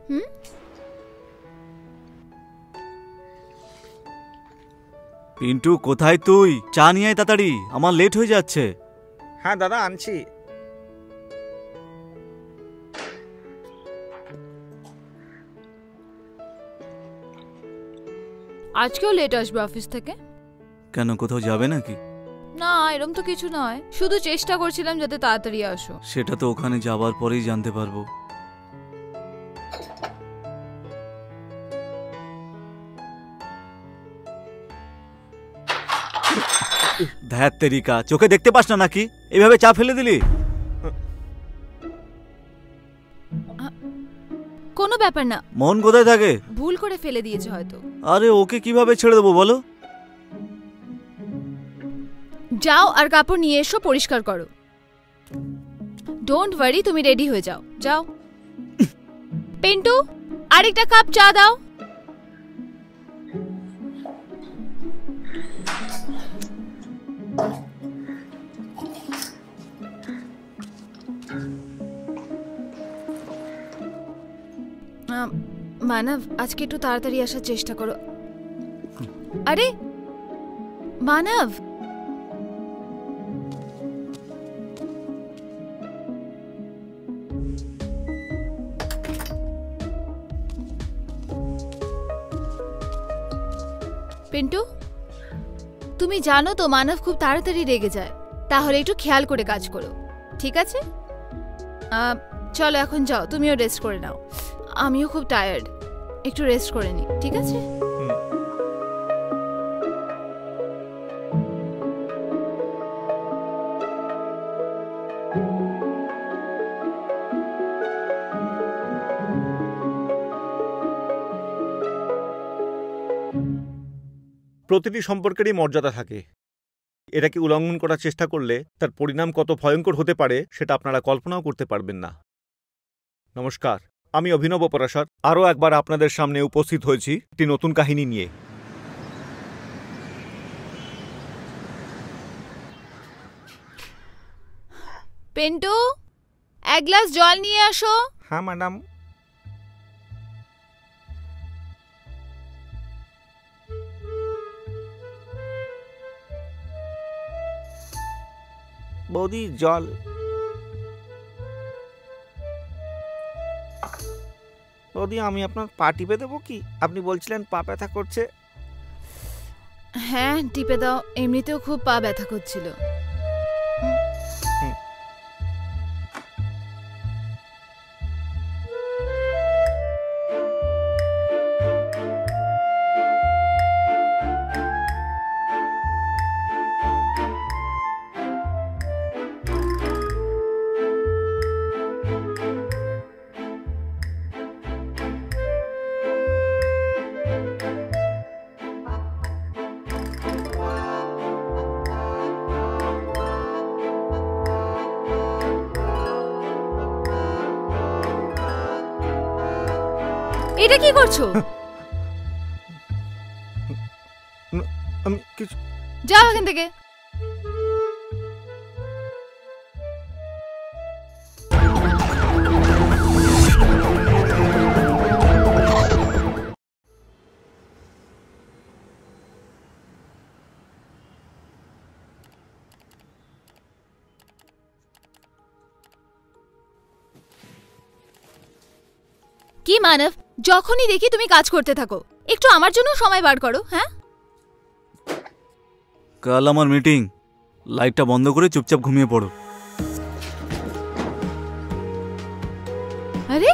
হুম? পিন্টু, কোথায় তুই? চা নিয়ে আয় তাড়াতাড়ি, আমার লেট হয়ে যাচ্ছে। হ্যাঁ দাদা, আনছি। আজকেও লেট আসবে অফিস থেকে? কেন, কোথাও যাবে নাকি? না, এরকম তো কিছু নয়, শুধু চেষ্টা করছিলাম যাতে তাড়াতাড়ি আসো। সেটা তো ওখানে যাবার পরেই জানতে পারবো। ধ্যাত তেরিকা, চোখে দেখতে পাস না নাকি? এভাবে চা ফেলে দিলি? কোনো ব্যাপার না, মন কোথায় থাকে? ভুল করে ফেলে দিয়েছে হয়তো। আরে ওকে কিভাবে ছেড়ে দেবো বলো? যাও আর কাপড় নিয়ে এসো, পরিষ্কার করো। ডোন্ট ওয়ারি, তুমি রেডি হয়ে যাও। যাও। পিন্টু, আরেকটা কাপ চা দাও। মানব, আজকে একটু তাড়াতাড়ি আসার চেষ্টা করো। আরে মানব, পিন্টু, তুমি জানো তো মানব খুব তাড়াতাড়ি রেগে যায়, তাহলে একটু খেয়াল করে কাজ করো, ঠিক আছে? চলো এখন যাও, তুমিও রেস্ট করে নাও। আমিও খুব টায়ার্ড, একটু রেস্ট করে নি, ঠিক আছে? প্রতিটি সম্পর্কেরই মর্যাদা থাকে। এটাকে উল্লঙ্ঘন করার চেষ্টা করলে তার পরিণাম কত ভয়ঙ্কর হতে পারে সেটা আপনারা কল্পনাও করতে পারবেন না। নমস্কার, আমি অভিনব পরাশর আরও একবার আপনাদের সামনে উপস্থিত হয়েছি একটি নতুন কাহিনী নিয়ে। পিন্টু, এক গ্লাস জল নিয়ে আসো। হ্যাঁ ম্যাডাম। বৌদি, জল। বৌদি, আমি আপনার পা টিপে দেবো কি? আপনি বলছিলেন পা ব্যথা করছে। হ্যাঁ টিপে দাও, এমনিতেও খুব পা ব্যথা করছিল। এটা কি করছো? আমি কিছু। যাও এখান থেকে। কি মানব, যখনই দেখি তুমি কাজ করতে থাকো, একটু আমার জন্য সময় বার করো। হ্যাঁ, কাল আমার মিটিং, লাইটটা বন্ধ করে চুপচাপ ঘুমিয়ে পড়ো। আরে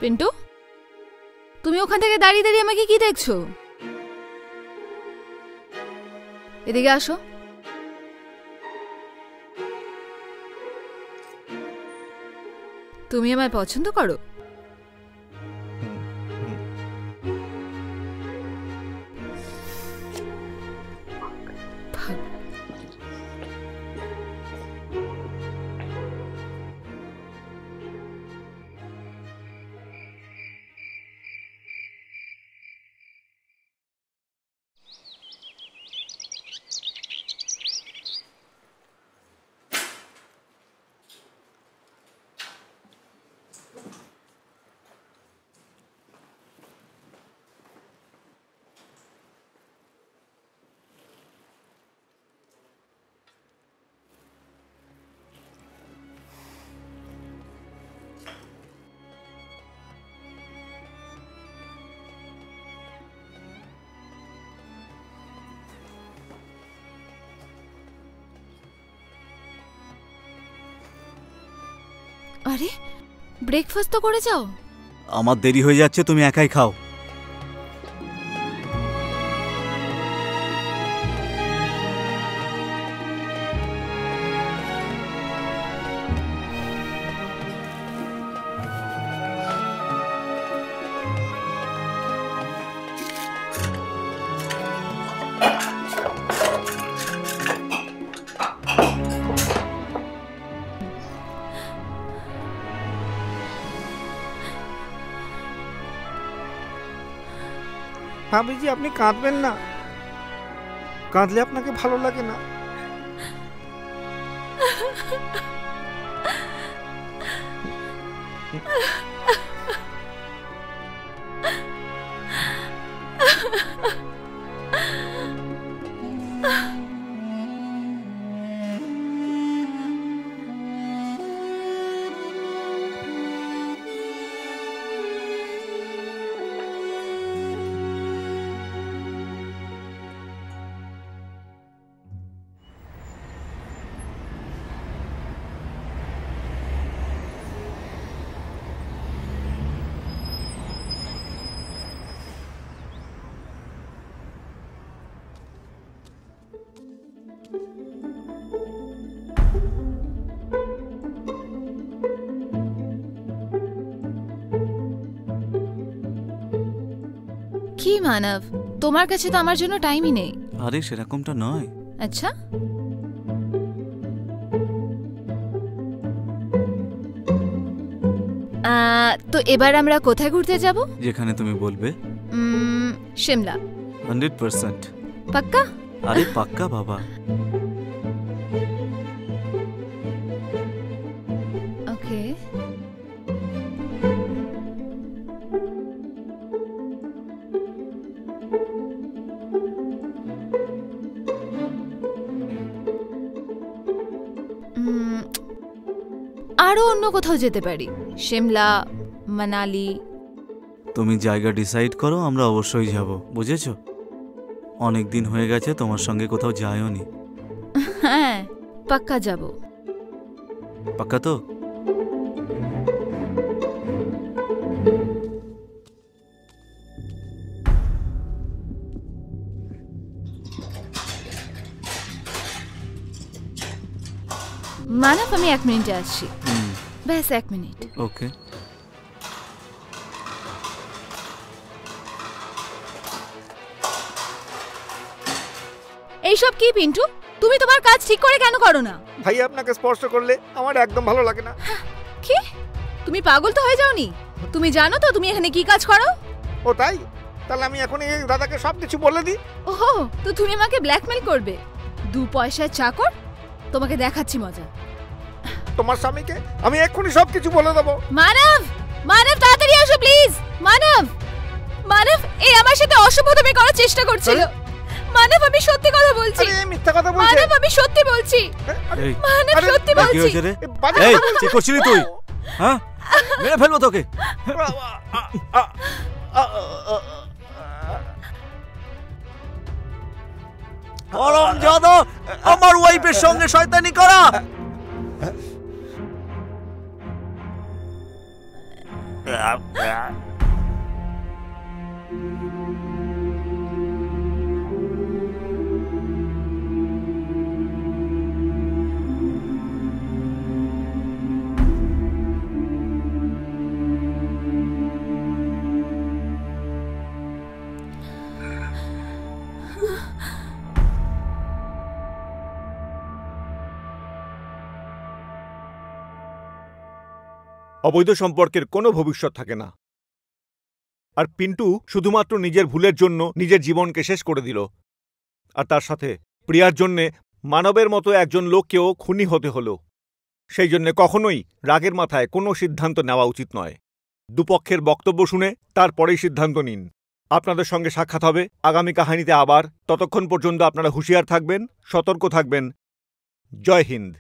পিন্টু, তুমি ওখান থেকে দাঁড়িয়ে দাঁড়িয়ে আমাকে কি দেখছো? এদিকে আসো। তুমি আমায় পছন্দ করো? আরে ব্রেকফাস্ট তো করে যাও। আমার দেরি হয়ে যাচ্ছে, তুমি একাই খাও। ভাবিজি আপনি কাঁদবেন না, কাঁদলে আপনাকে ভালো লাগে না। কি মানব, তোমার কাছে তো আমার জন্য টাইমই নেই। আরে সেরকমটা নয়। আচ্ছা, তো এবার আমরা কোথায় ঘুরতে যাব? যেখানে তুমি বলবে। শিমলা। 100%। পাক্কা? আরে পাক্কা বাবা। ওকে। আরো অন্য কোথাও যেতে পারি, শিমলা, মানালি। তুমি জায়গা ডিসাইড করো, আমরা অবশ্যই যাব, বুঝেছো? অনেক দিন হয়ে গেছে তোমার সঙ্গে কোথাও যাইও নি। হ্যাঁ পাক্কা যাব। পাক্কা তো? মানব আমি 1 মিনিটে আসছি। ব্যাস 1 মিনিট। ওকে। এইসব কি পিন্টু, তুমি তোমার কাজ ঠিক করে কেন করো না? ভাই আপনাকে স্পর্শ করলে আমার একদম ভালো লাগে না। কি? তুমি পাগল তো হয়ে যাওনি? তুমি জানো তো তুমি এখানে কি কাজ করো? ও তাই? তাহলে আমি এখন এই দাদাকে সবকিছু বলে দিই। ওহো, তো তুমি আমাকে ব্ল্যাকমেল করবে? 2 পয়সার চাকর, তোমাকে দেখাচ্ছি মজা। তোমার স্বামীকে আমি এক্ষুনি সবকিছু বলে দেবো। মানব, মানব তাড়াতাড়ি আসো প্লিজ। মানব, মানব এই আমার সাথে অসভ্যতামি করার চেষ্টা করছিল। মানব আমি সত্যি কথা বলছি। আরে মিথ্যা কথা বলছে। মানব আমি সত্যি বলছি। এই মানব সত্যি কি বলছি। হয়েছে রে? এই কি করছিলি তুই? হ্যাঁ, মেরে ফেলবো তোকে। হারামজাদা, আমার ওয়াইফের সঙ্গে শয়তানি করা। অবৈধ সম্পর্কের কোনো ভবিষ্যৎ থাকে না। আর পিন্টু শুধুমাত্র নিজের ভুলের জন্য নিজের জীবনকে শেষ করে দিল, আর তার সাথে প্রিয়ার জন্যে মানবের মতো একজন লোককেও খুনি হতে হলো। সেই জন্য কখনোই রাগের মাথায় কোনো সিদ্ধান্ত নেওয়া উচিত নয়। দুপক্ষের বক্তব্য শুনে তারপরেই সিদ্ধান্ত নিন। আপনাদের সঙ্গে সাক্ষাৎ হবে আগামী কাহিনীতে আবার। ততক্ষণ পর্যন্ত আপনারা হুঁশিয়ার থাকবেন, সতর্ক থাকবেন। জয় হিন্দ।